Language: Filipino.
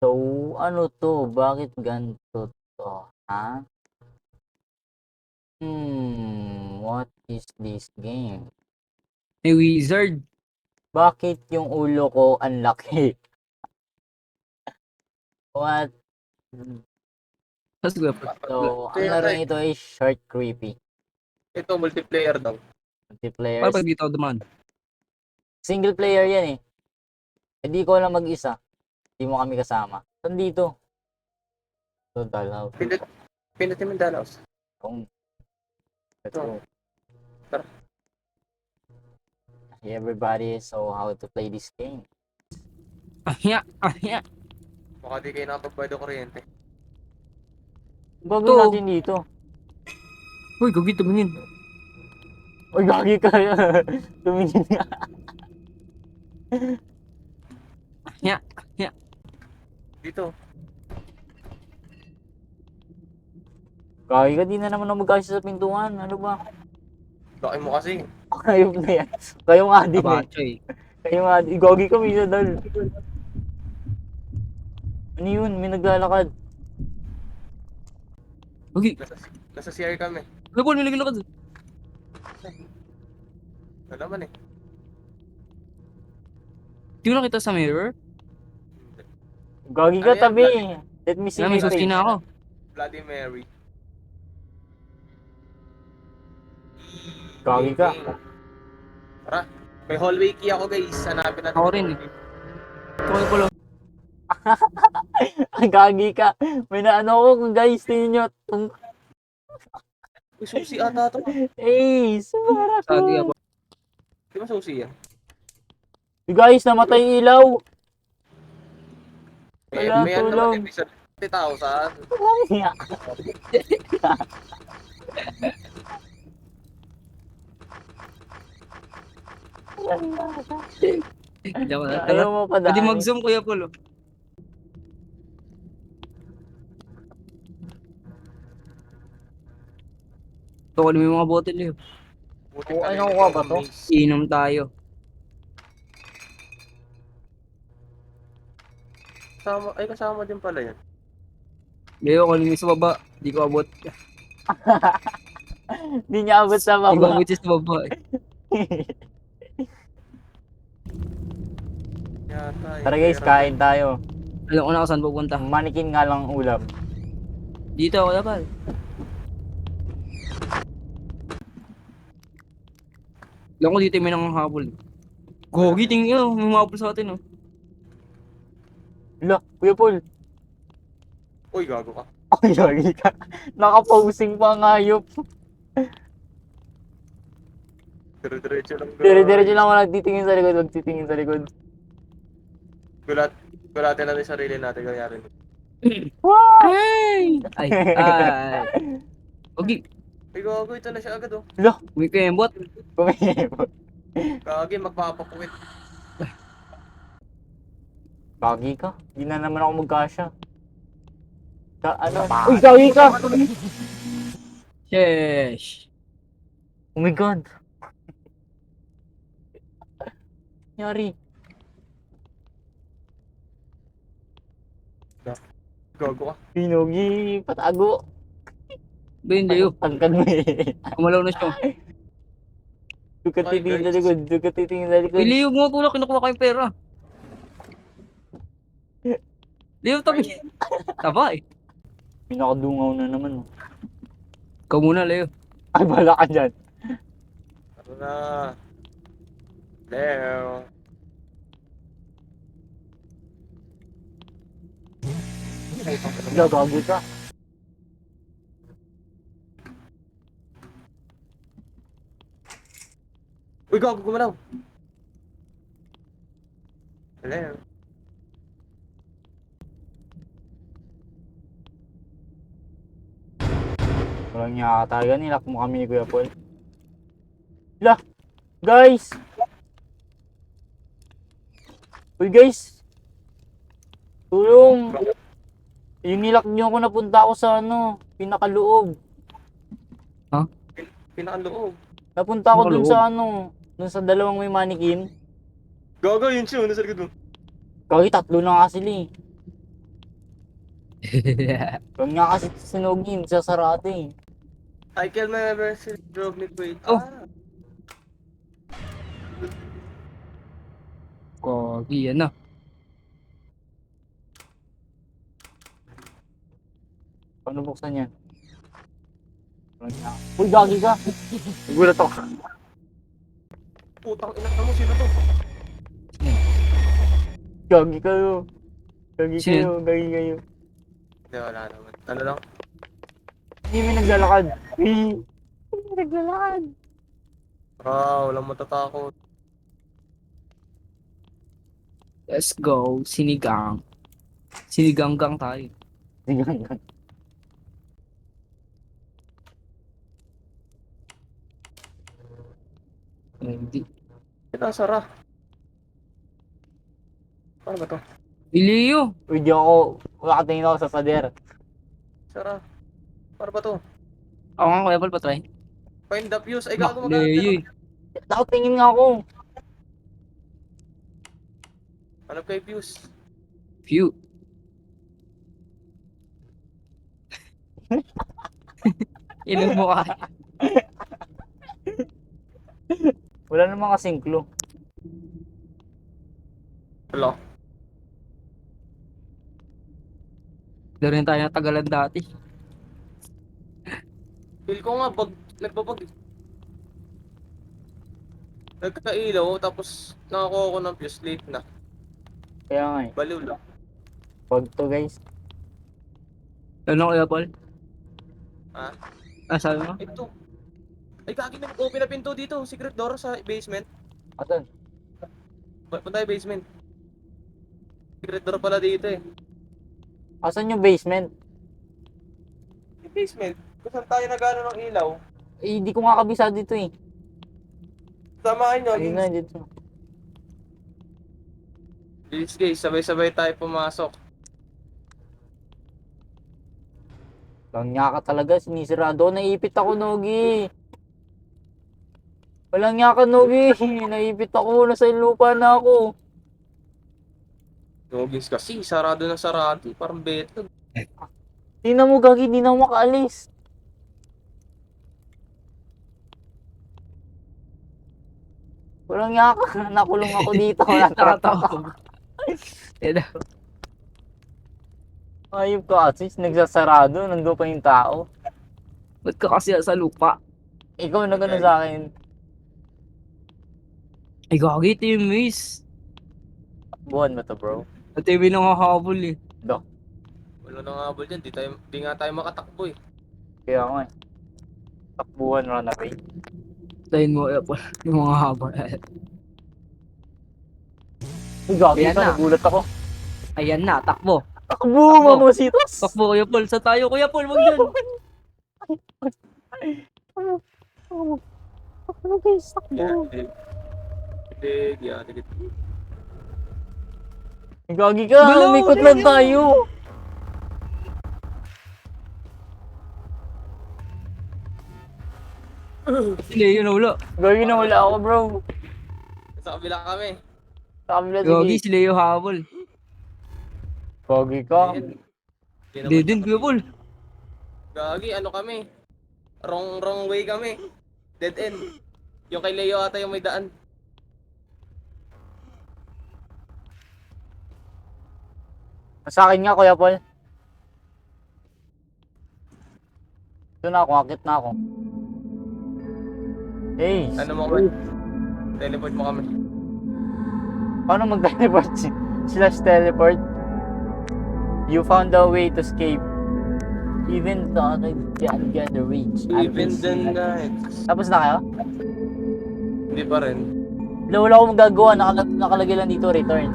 So, ano 'to? Bakit ganito 'to, ha? What is this game? May wizard. Bakit yung ulo ko ang laki? What? Tapos go. So, ang larong ito ay short creepy. Ito, multiplayer daw. Multiplayer. Para pag dito duman. Single player yan eh. Hindi ko lang mag-isa. Hindi mo kami kasama. Saan dito? So, dalaw. Pinutin mo yung Dalaws. Let's go. Tara. Hey everybody, so how to play this game? Ahya, ahya. Baka di kayo nakapagbayad ng kuryente. Gagawin natin dito. Uy, gagi tumingin. Uy, gagi ka. Tumingin nga. Ahya, ahya. Dito. Gagi ka, di na naman ako magkasya sa pintuan. Ano ba? Laki mo kasi. Ayop na yan. Kayo nga din eh. Abacho eh. Kayo nga din. Gagi ka, may sadal. Ano yun? May naglalakad. Gagi. Nasa CR kami. Ano po, nilagyan ka doon. Nalaman eh. Di mo nakita sa mirror? Gagi ka, Ano yan, tabi. Let me see Kaya my may susi face. na ako. Bloody Mary. Gagi ka. Tara. May hallway key ako guys. Hanapin natin. Ako yung rin hallway. Ito kayo pala. Gagi ka. May naano ako, guys. Tingnan nyo. Uy, susi ata ito. Hey, sumara Sagi ko. ako. Di ba susi yan? Guys, namatay yung ilaw. May, Wala, may ano tulong. naman episode. 30,000. Nga. Hindi ako na. Ayaw mo pa Pwede daan. mag-zoom kuya Polo. Ito ko yung mga bottle eh. Buti Oh, ka ano rin, ko ikaw, ba to? Mace. Inom tayo. Kasama din pala yan. Leo, ko yung sa baba. Di ko abot. Hindi niya abot sa Di ko baba. abot siya sa baba eh. Yata, Tara guys, kain tayo. Alam ko na kung saan pupunta. Manikin nga lang ang ulam. Dito ako dapat. Alam ko dito may nanghahabol. Gogi, tingin nyo. May humahabol sa atin oh. Hala, Kuya Paul. Uy, gago ka. Ay, lagi ka. Nakaposing pa ang hayop. Dire-diretso lang. Dire-diretso lang ako nagtitingin sa likod. Nagtitingin sa likod. Gulatin natin sarili natin. Kaya rin. Wow! Ay! Ay! Ay! Gogi, Uy, gago. Ito na siya agad oh. Hala, may kembot. kumihipot. Kagi, magpapapuwit. Gagi ka. Hindi na naman ako magkasya. Ano? Uy, gagi ka! Sheesh! Oh my God. Yari. Gago ka. Pinugi, patago. Ba yun, Leo? Tangkad mo eh. Kumalaw na siya. Dukat Ay, titingin sa guys. likod. Dukat titingin sa likod. Uy, Leo, mga pula, kinukuha kayong pera. Leo, tabi. Taba eh. Pinakadungaw na naman. Oh. Ikaw muna, Leo. Ay, bala ka dyan. Ano na? Leo. Gagagi ka. Uy, gago, gumalaw. Leo. Walang niya kataga. Nilak mo kami ni Kuya Paul. Hala! Guys! Uy guys! Tulong! Yung nilak niyo ako, napunta ako sa ano, pinakaloob. Pinakaloob. Napunta ako dun Pinakaloob? sa ano, dun sa dalawang may mannequin. Gago, yun siya. Nasa likod mo. Kagi tatlo na nga sila eh. Huwag nga kasi sinugin, sasarado eh. I killed my versus drove me to it. Oh. Ah, Gogi, yan na. Paano buksan yan? Uy, gagi ka! Nagulat ako. putang ina mo, sino to? Gagi kayo. Gagi Sino kayo, gagi kayo. Hindi, wala naman. Ano lang? Hindi may naglalakad. Hindi may naglalakad. Walang matatakot. Let's go, sinigang. Siniganggang tayo. Sige lang. Hindi. Sara. Paano ba to? Ilio. Uy, di ako. Nakatingin ako sa pader. Sara. Paano ba to? Ako nga, Kuya Paul, patry. Find the fuse. Ay, Mak, gago Leo eh. Nakatingin nga ako. Hanap kay fuse. Phew. Ilan mo ka? Wala namang kasing clue. Wala. Laro rin tayo ng tagalan dati. Feel ko nga, nagbabag. Nagkailaw, tapos nakakuha ko ng fuse. Late na. Kaya nga eh. Baliw lang. Wag to guys. Ano, Kuya Paul? Ha? Ah, sabi mo? Ito. Ay, gagi na. Open na pinto dito. Secret door sa basement. Asan? Punta tayo basement. Secret door pala dito eh. Asan yung basement? Yung basement? Kung saan tayo nagano ng ilaw? Eh, hindi ko nga kabisado dito eh. Samahan nyo. Ayun na, dito. Please guys, sabay-sabay tayo pumasok. Walang niya ka talaga, sinisirado. Naipit ako, Nogi. Walang niya ka, Nogi. Naipit ako, nasa lupa na ako. Nogis kasi, sarado na sarado. Parang beto. Tingnan mo, Gagi, di na ako makaalis. Walang niya ka, nakulong ako dito. Natrap ako. Nakatawa. Yan na. Ayop ka kasi, nagsasarado, nandun pa yung tao. Ba't ka kasi sa lupa? Ikaw na gano'n sa akin. Ay, gagi, ito yung miss. Buwan mo to, bro. At yung nangahabol eh. Wala nang habol dyan. Di nga tayo makatakbo eh. Kaya nga eh. Takbuhan, runaway. Tayin mo, Kuya Paul. Yung mga habol. Uy, Gagi Ayan ka, na. nagulat ako. Ayan na, takbo. Takbo, mamasitos! Takbo, Kuya Paul. Sa tayo, Kuya Paul. Wag yan. Takbo, guys, takbo. Yeah. Gagi ka, Galaw, umikot lang tayo. Hindi, yun na wala. Gagi na wala ako, bro. Sa kabila kami. Sa kabila, Gagi, sige. si Leo habol. Gagi ka. Hindi din, Kuya Paul. Gagi, ano kami? Wrong way kami. Dead end. Yung kay Leo ata yung may daan. Sa akin nga, Kuya Paul. Ito na ako, akit na ako. Hey, Ano mo kami? Teleport mo kami. paano mag-teleport? Slash teleport? You found a way to escape. Even the other can get the reach. Even the night. Tapos na kayo? Hindi pa rin. Wala akong magagawa, nakalagay lang dito return.